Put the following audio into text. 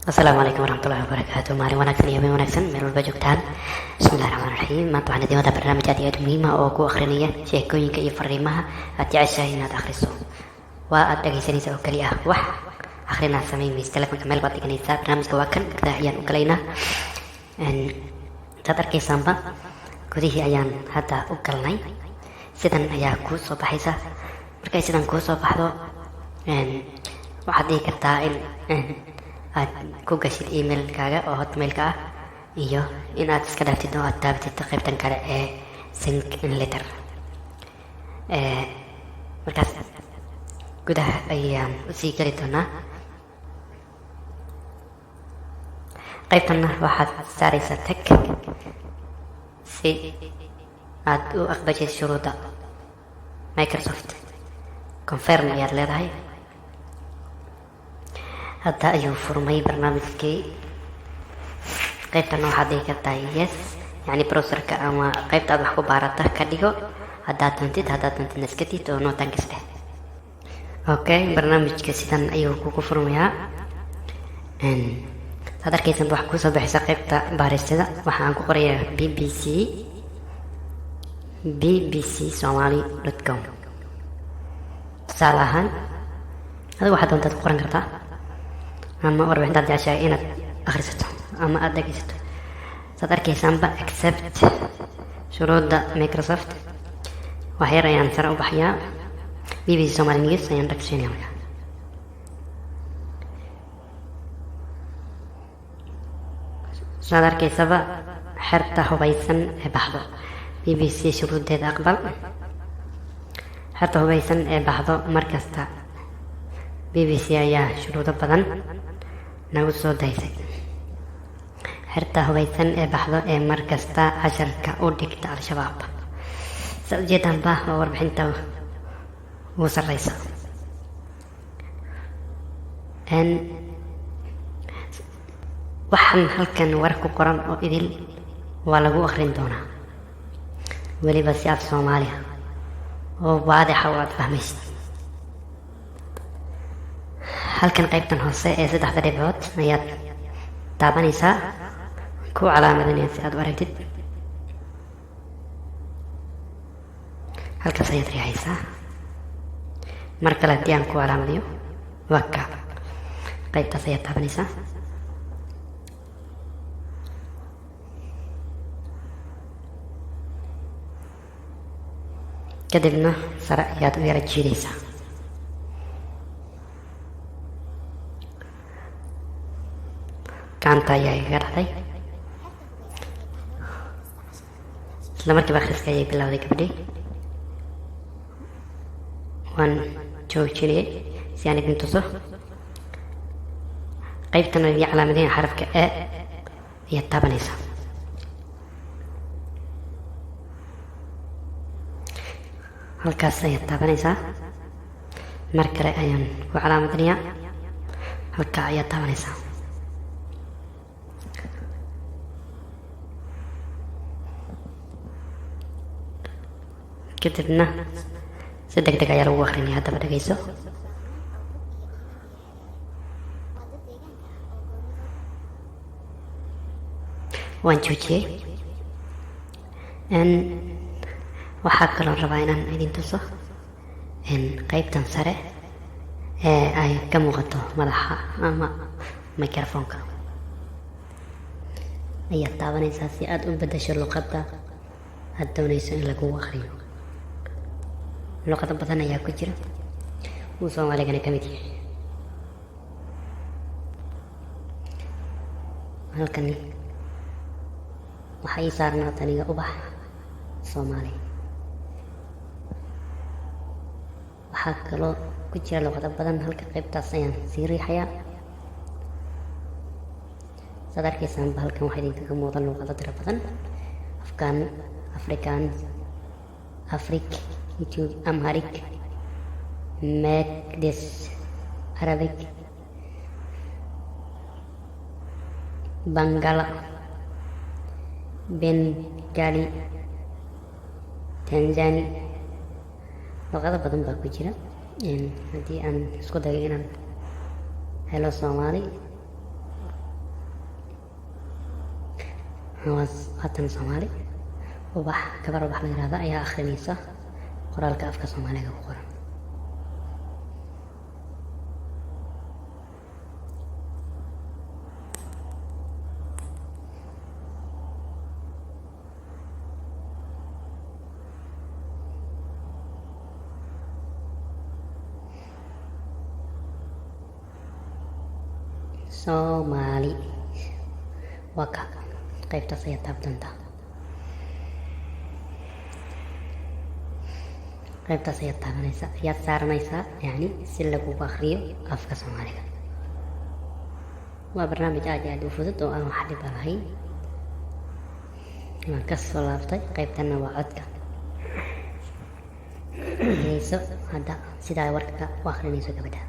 asalaamu calaykum waraxmatullahi wabarakaatu. maalin wanaagsan iyo habeen wanaagsan meel walba joogtaan. bismillahi raxmaan raxiim. maanta waxaan idin wadaa barnaamij aad iyo aad muhiima oo ku akhrinaya sheekooyinka iyo fariimaha aad jeceshahay inaad akhriso. waa aad dhegaysanaysa oo keli ah, wax akhrinaad samayn maysa. telefonka meel baad dhiganaysaa. barnaamijka waa kan gudaha ayaan u galaynaa. saad arkaysaanba gudihii ayaan hadda u galnay. sidan ayaa kuu soo baxaysa. markay sidan kuu soo baxdo waxaad dhihi kartaa in aad ku gashid emailkaaga oo hotmailka ah, iyo inaad iska dhaaftid oo aad taabatid qaybtan kale ee sink in letter. markaas gudaha ayaan usii geli doonaa. qaybtanna waxaad saaraysaa tag si aad u aqbashid shuruuda Microsoft. confirm ayaad leedahay. hadda ayuu furmay barnaamijkii. qaybtana waxaad dhigi kartaa yes, yani browserka ama qaybta aad wax ku baarata ka dhigo haddaad doontidna iska diid oo nootankas dheh. okay, barnaamijka sidan ayuu kugu furmayaa. saad arkaysan wax kusoo baxaysa qaybta baarisada. waxaan ku qorayaa bbc somali.com. tusaale ahaan adigu waxaad doontaad ku qoran kartaa, ama warbixintaad jeceshahay inaad akhrisato ama aad dhegaysato. saad arkaysaanba accept shuruuda Microsoft. wax yar ayaan sare u baxayaa. bbc somali news ayaan dhagsiinaya. marka saad arkaysaba xerta hubaysan ee baxdo. bbc shuruudeeda aqbal. xerta hubaysan ee baxdo markasta. bbc ayaa shuruudo badan nagu soo daysay. xerta hubaysan ee baxdo ee markasta casharka u dhigta al-shabaab. saa ujeedaanba oo warbixinta ugu sarreysa. waxaan halkan war ku qoran oo idil waa lagu akhrin doonaa, weliba si af Soomaaliya oo waadixa oo aad fahmaysid. halkan qaybtan hoose ee 3 dhibcood ayaad taabanaysaa, ku calaamadinaya si aad u aragtid. halkaas ayaad riixaysaa. mar kale haddii aan ku calaamadiyo waa ka qaybtaas ayaad taabanaysaa. kadibna sare ayaad u yara jiidaysaa. gacanta ayaa igaga dhacday. isla markiiba akhriska ayay bilowday gabadhii. waan joojinayay si aan idin tuso. qaybtan oo idin calaamadeen xarafka e ayaad taabanaysaa. halkaas ayaad taabanaysaa. mar kale ayaan ku calaamadinayaa. halkaa ayaad taabanaysaa. kadibna si degdeg ayaa lagu akhrinaya. haddaba dhegayso. waan joojiyey. waxaa kaloo rabaa inaan idin tuso qaybtan sare ee ay ka muuqato madaxa ama microfonka. ayaad taabanaysaa si aad u bedasho luqadda aad doonayso in lagu akhriyo. luqado badan ayaa ku jira, uu Soomaaligana ka mid yahay. halkani waxaa ii saarnaa taniga ubax Soomaali. waxaa kaloo ku jira luqado badan. halka qaybtaas ayaan sii riixayaa. saad arkaysaanba halkan waxaa idinkaga muuqda luqado tiro badan: afgaan, afrikaan, afrik, YouTube, Amharic, Megdes, Arabic, Bangala, Bengali, Tanzani. luqado badan baa ku jira. haddii aan isku dayo inaan helo Soomaali, هاتن صومالي وبح كبر وبح من هذا يا أخي ميسا قرالك أفكا صومالي قرآن Somali waka qaybtaas ayaad taab doontaa qaybtaas ayaad taabanaysaa ayaad saaranaysaa yani si lagugu akhriyo afka soomaaliga waa barnaamij aad iyo aad u fudud oo aan wax dhiba lahayn waan kasoo laabtay qaybtana waa codka dhegeyso hadda sidaa warka u akhrinayso gabadha